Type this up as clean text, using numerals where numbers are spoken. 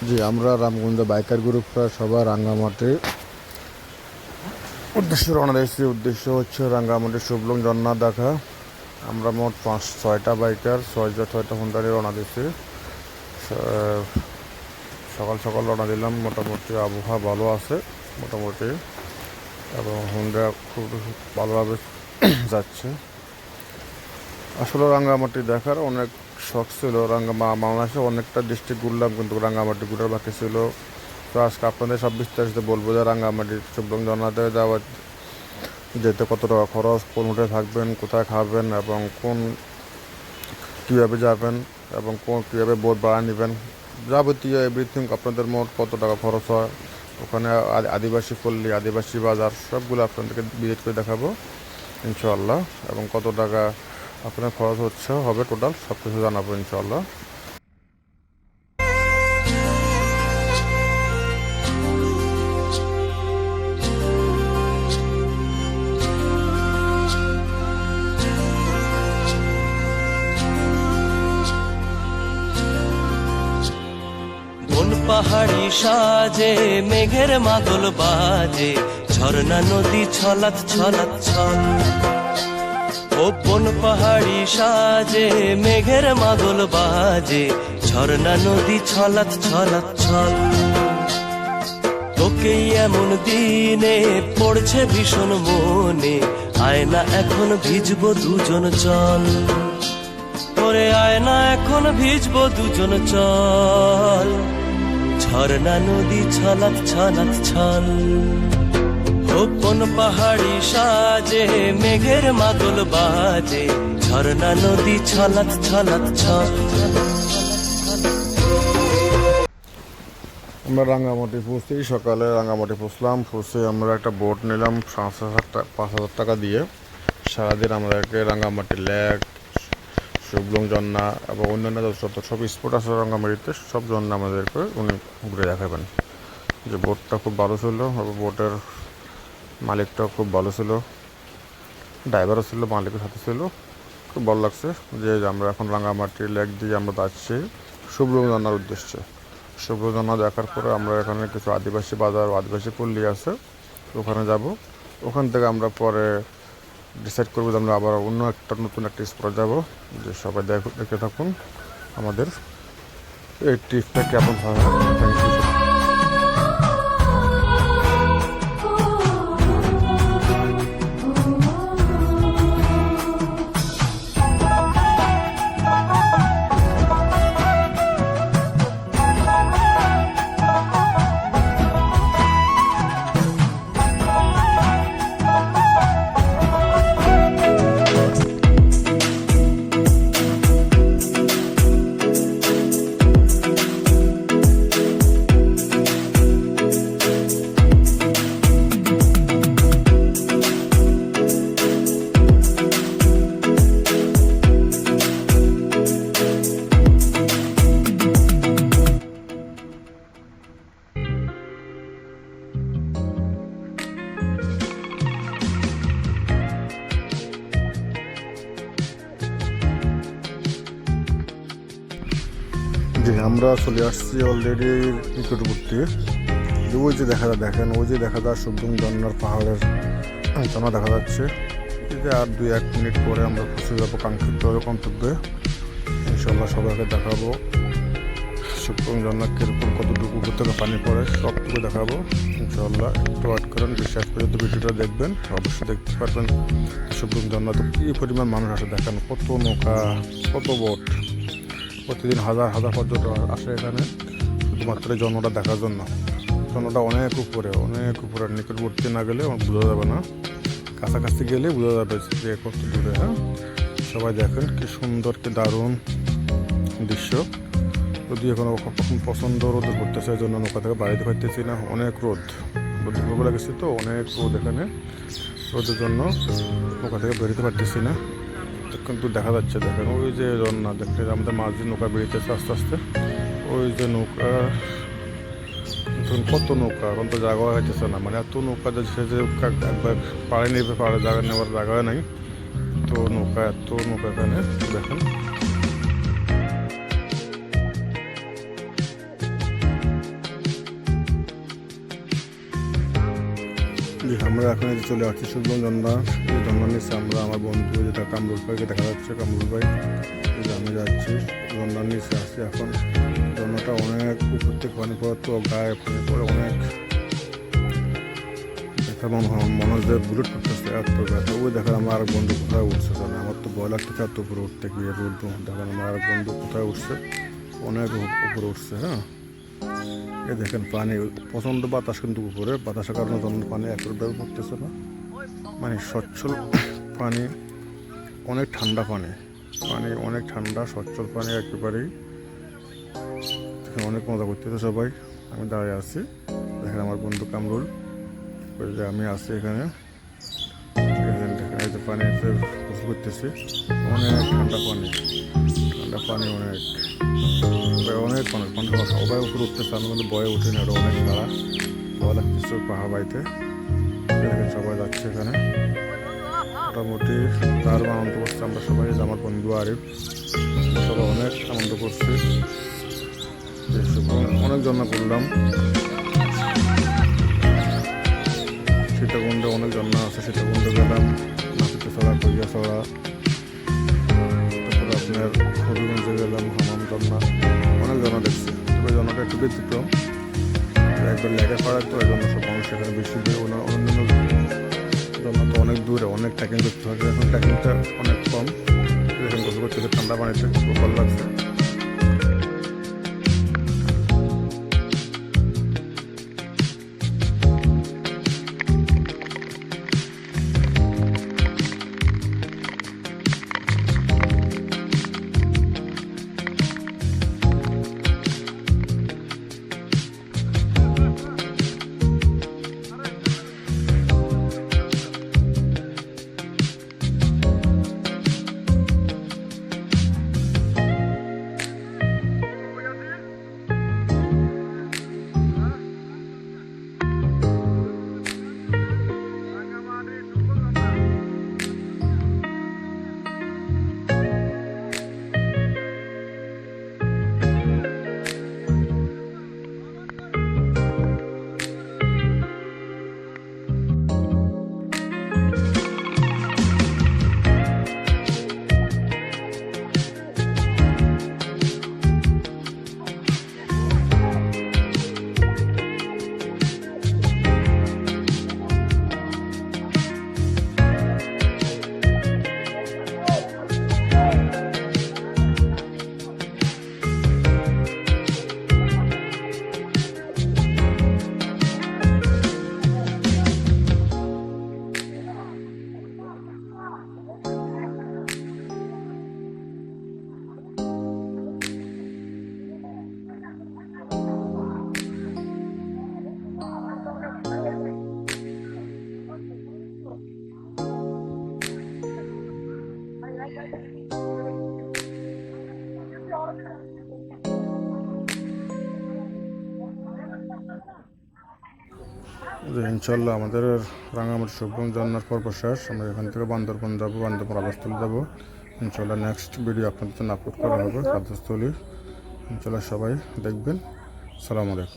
জি আমরা রামগঞ্জ বাইকার গ্রুপরা সবাই রাঙ্গামাটির উদ্দেশ্যে রওনা দিয়েছি। উদ্দেশ্য হচ্ছে রাঙ্গামাটির শুভলং ঝর্ণা দেখা। আমরা মোট 5-6টা বাইকার 6টা হুন্ডা নিয়ে রওনা দিয়েছি। সকাল সকাল রওনা দিলাম। মোটামুটি আবহাওয়া ভালো আছে মোটামুটি, এবং হুন্ডা খুব ভালোভাবে যাচ্ছে। আসলে রাঙ্গামাটি দেখার অনেক শখ ছিল। বাংলাদেশে অনেকটা ডিস্ট্রিক্ট ঘুরলাম, কিন্তু রাঙ্গামাটি ঘুরার বাকি ছিল। তো আজকে আপনাদের সব বিস্তারিত বলবো যে রাঙ্গামাটির শুভলং ঝর্ণাতে যেতে কত টাকা খরচ, কোন হোটেলে থাকবেন, কোথায় খাবেন, এবং কীভাবে যাবেন, এবং কীভাবে বোট ভাড়া নেবেন, যাবতীয় এভরিথিং আপনাদের মোট কত টাকা খরচ হয়, ওখানে আদিবাসী পল্লী, আদিবাসী বাজার সবগুলো আপনাদেরকে ভিজিট করে দেখাবো ইনশাআল্লাহ। এবং কত টাকা আপনার খরচ হবে টোটাল সব কিছু জানাবো ইনশাআল্লাহ। পাহাড়ি সাজে মেঘের মাদল বাজে, ঝর্ণা নদী ছলাৎ ছলাৎ ছল। ওপন পাহাড়ি সাজে মেঘের মাদল বাজে, ঝর্ণা নদী ছলাৎ ছলাৎ ছল। তোকেই এমন দিনে পড়ছে ভীষণ মনে, আয়না এখন ভিজবো দুজন চল। ওরে আয়না এখন ভিজবো দুজন চল, ঝর্ণা নদী ছলাৎ ছলাৎ ছল। ওপন পাহাড়ি সাজে মেঘের মাদল বাজে, ঝর্ণা নদী ছলাৎ ছলাৎ ছল। আমরা রাঙ্গামাটি পৌঁছেই সকালে রাঙ্গামাটি পৌঁছে আমরা একটা বোট নিলাম 5,000 টাকা দিয়ে। সারাদিন আমাদেরকে রাঙ্গামাটি লেক, শুভলং ঝর্ণা এবং অন্যান্য যত সব স্পট আছে রাঙ্গামাটিতে সব ঝর্ণা আমাদেরকে উনি ঘুরে দেখাবেন। যে বোটটা খুব ভালো ছিল, এবং বোটের মালিকটাও খুব ভালো ছিল, ড্রাইভারও ছিল, মালিকের সাথে ছিল। খুব ভালো লাগছে যে আমরা এখন রাঙ্গামাটি লেক দিয়ে আমরা যাচ্ছি শুভলং ঝর্ণার উদ্দেশ্যে। শুভলং ঝর্ণা দেখার পরে আমরা এখানে কিছু আদিবাসী বাজার, আদিবাসী পল্লী আছে, ওখানে যাব। ওখান থেকে আমরা পরে ডিসাইড করবো যে আমরা আবার অন্য নতুন একটা স্পট যাবো। যে সবাই দেখতে থাকুন আমাদের এই ট্রিপটা কেমন হয়। Thank you. জি আমরা চলে আসছি অলরেডি নিকটবর্তী। ওই যে দেখেন ওই যে দেখা যায় শুভলং ঝর্ণার পাহাড়ের ঝর্ণা দেখা যাচ্ছে। এই যে আর 2-1 মিনিট পরে আমরা পৌঁছে যাবো কাঙ্ক্ষিত গন্তব্যে ইনশাল্লাহ। সবাইকে দেখাবো শুভলং ঝর্ণা কীরকম, কতটুকু উপর থেকে পানি পড়ে সবটুকু দেখাবো ইনশাল্লাহ। একটু ওয়েট করেন, বিশ্বাস করে তো ভিডিওটা দেখবেন, অবশ্যই দেখতে পারবেন শুভলং ঝর্ণা তো কী পরিমাণ মানুষ আসে দেখেন। কত নৌকা, কত বোট, প্রতিদিন হাজার হাজার পর্যটক আসে এখানে শুধুমাত্র এই ঝর্ণাটা দেখার জন্য। ঝর্ণাটা অনেক উপরে, নিকটবর্তী না গেলে বোঝা যাবে না, কাছাকাছি গেলে বোঝা যাবে যে কত দূরে। হ্যাঁ সবাই দেখেন কি সুন্দর, কি দারুণ দৃশ্য। যদি এখন প্রচণ্ড রোদ পড়তেছে, এই জন্য নৌকা থেকে বাড়িতে পারতেছি না, অনেক রোদ। দুপুরবেলা গেছি তো অনেক রোদ এখানে, রোদের জন্য নৌকা থেকে বেরোতে পারতেছি না। কিন্তু দেখা যাচ্ছে দেখেন ওই যে ঝর্ণা, দেখতে আমাদের মাঝ দিয়ে নৌকা বেরিয়েছে আস্তে আস্তে। ওই যে নৌকা, কত নৌকা, এখন তো জায়গা হইতেছে না, মানে এত নৌকা যে একবার পাড়ে নেবে, পাড়ে জায়গা নেওয়ার জায়গা নাই। তো নৌকা, এত নৌকা এখানে দেখেন। আমরা এখন এই যে চলে আসছি শুভম ঝর্ণা। এই ঝর্ণার নিচে আমরা আমার বন্ধু যেটা কামরুল ভাইকে দেখা যাচ্ছে, কামরুল ভাই এই যে আমি যাচ্ছি ঝর্ণার নিচে আসছি এখন। ঝর্ণাটা অনেক উপর থেকে পানি পড়ে, তো গায়ে পানি পড়ে অনেক ব্যথা মনে হয় যে বুলেট করতেছে, এত ব্যথা। ওই দেখেন আমার আরেক বন্ধু কোথায় উঠছে, তাহলে আমার তো ভয় লাগতেছে এত উপরে উঠতে গিয়ে। বলতো দেখেন আমার আরেক বন্ধু কোথায় উঠছে, অনেক উপরে উঠছে। হ্যাঁ, এই দেখেন পানি প্রচণ্ড বাতাস, কিন্তু উপরে বাতাসের কারণে ঝর্ণার পানি একবারে পড়তেছে না, মানে সচ্ছল পানি, অনেক ঠান্ডা পানি, অনেক ঠান্ডা সচ্ছল পানি একেবারেই। অনেক মজা করতেছে সবাই। আমি দাঁড়িয়ে আছি, দেখেন আমার বন্ধু কামরুল, ওই যে আমি আছি এখানে। দেখেন এই যে পানিতে গোসল করতেছি, অনেক ঠান্ডা পানি, অনেক অনেক অনেক মানে সবাই উপরে উঠতেছে, আমি কিন্তু বয়ে উঠিনি, ওটা অনেক খারাপ ভয় লাগতেছে পাহাড় বাইতে। দেখেন সবাই যাচ্ছে এখানে, মোটামুটি দারুণ আনন্দ করছে আমরা সবাই। আমার বন্ধু আরিফ সবাই অনেক আনন্দ করছে। অনেক ঝর্ণা করলাম, সীতাকুণ্ডে অনেক ঝর্ণা আছে, সীতাকুণ্ডে গেলাম, নাপিতে ছড়া, কইয়া ছড়া, তারপরে আপনার হবিগঞ্জে গেলাম, হামাম ঝর্ণা, অনেক ঝর্ণা দেখছি। তবে ঝর্ণাটা একটু ব্যতিক্রম, একবার লেগে পড়ায়, তো এই জন্য সব মানুষ এখানে বেশি দূরে। অন্যান্য ঝর্ণা তো অনেক দূরে, অনেক ট্রেকিং করতে হবে, এখন ট্রেকিংটা অনেক কম। এখন গোসল করতেছে ঠান্ডা পানিতে, খুব ভালো লাগছে। ইনশাল্লাহ আমাদের রাঙামাটি শুভম ঝর্ণার পর্ব শেষ। আমরা এখান থেকে বান্দরবন যাবো, বান্দরবন আবাসস্থলী যাবো। ইনশাল্লাহ নেক্সট ভিডিও আপনাদের জন্য আপলোড করা হবে খাদ্যস্থলী। ইনশাল্লাহ সবাই দেখবেন। সালাম আলাইকুম।